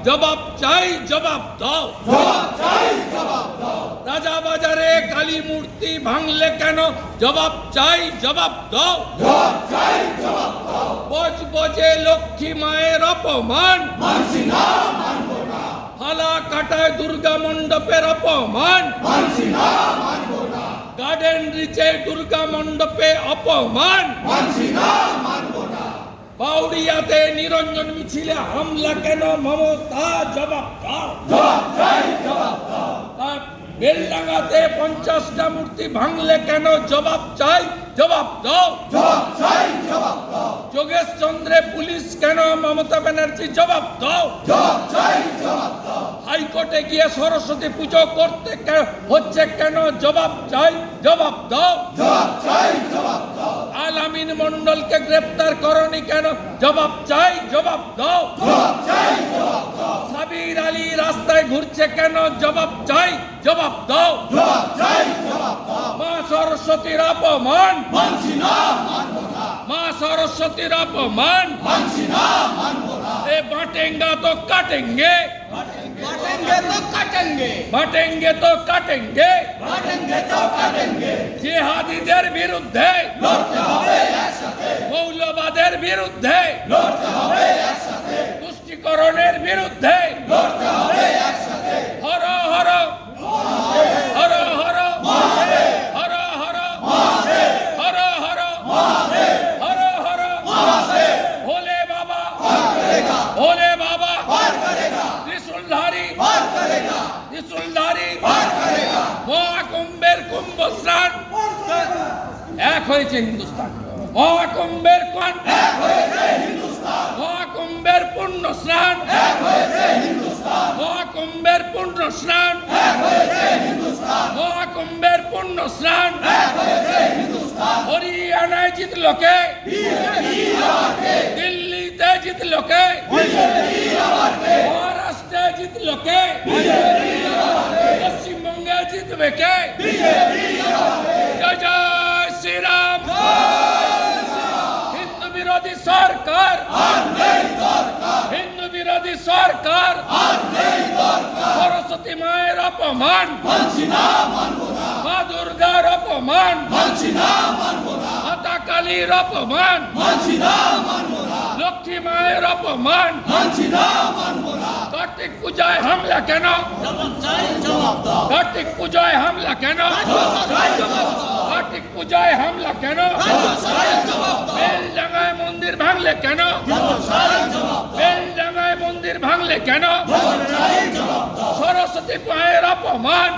জবাব চাই, জবাব দাও। রাজাবাজারে কালী মূর্তি ভাঙলে কেন? জবাব চাই, জবাব দাও। বজবজে লক্ষ্মী মায়ের অপমান, ফালা কাটায় দুর্গা মণ্ডপের অপমান, গার্ডেন রিচে দুর্গা মণ্ডপে অপমান, বাউরিয়াতে নিরঞ্জন মিছিলে হামলা কেন? মমতা জবাব দাও। বেলডাঙ্গাতে 50টা মূর্তি ভাঙলে কেন? জবাব চাই, জবাব দাও। যোগেশ চন্দ্রে পুলিশ কেন? মমতা ব্যানার্জি জবাব দাও। হাইকোর্টে গিয়ে সরস্বতী পুজো করতে হচ্ছে কেন? জবাব চাই, জবাব দাও। আল আমিন মন্ডলকে গ্রেফতার করনি কেন? জবাব চাই, জবাব দাও। সাবির আলী রাস্তায় ঘুরছে কেন? জবাব চাই, জবাব দাও। মা সরস্বতীর অপমান, মা সরস্বতীর অপমান, এ বাটেঙ্গা তো কাটেঙ্গে, বাটেঙ্গে তো কাটেঙ্গে। জিহাদিদের বিরুদ্ধে, মৌলবাদের বিরুদ্ধে, তুষ্টিকরণের বিরুদ্ধে হর হর হর হর হর হর হর হর হর হর ভোলে বাবা, ভোলে বাবা, ত্রিশূলধারী, ত্রিশূলধারী, মহাকুম্ভের কুম্ভ স্নান এক হয়েছে হিন্দুস্তান, মহাকুম্ভের মহাকুম্ভের পূর্ণ স্নান, মহাকুম্ভের পূর্ণ স্নান, মহাকুম্ভের পূর্ণ স্নান। হরিয়ানায় জিতল কে? দিল্লিতে জিতল কে? মহারাষ্ট্রে জিতল কে? পশ্চিমবঙ্গে জিতবে কে? জয় জয় শ্রীরাম। হিন্দু বিরোধী সরকার, হিন্দু বিরোধী সরকার, সরস্বতী মায়ের অপমান, মা দুর্গার অপমান, মাতা কালীর অপমান, লক্ষ্মী মায়ের অপমান। কার্তিক পূজায় হামলা কেন? কার্তিক পূজায় হামলা কেন? কার্তিক পূজায় হামলা কেন? বেলডাঙ্গায় মন্দির ভাঙলে কেন? বেলডাঙ্গায় মন্দির ভাঙলে কেন? সরস্বতী মায়ের অপমান,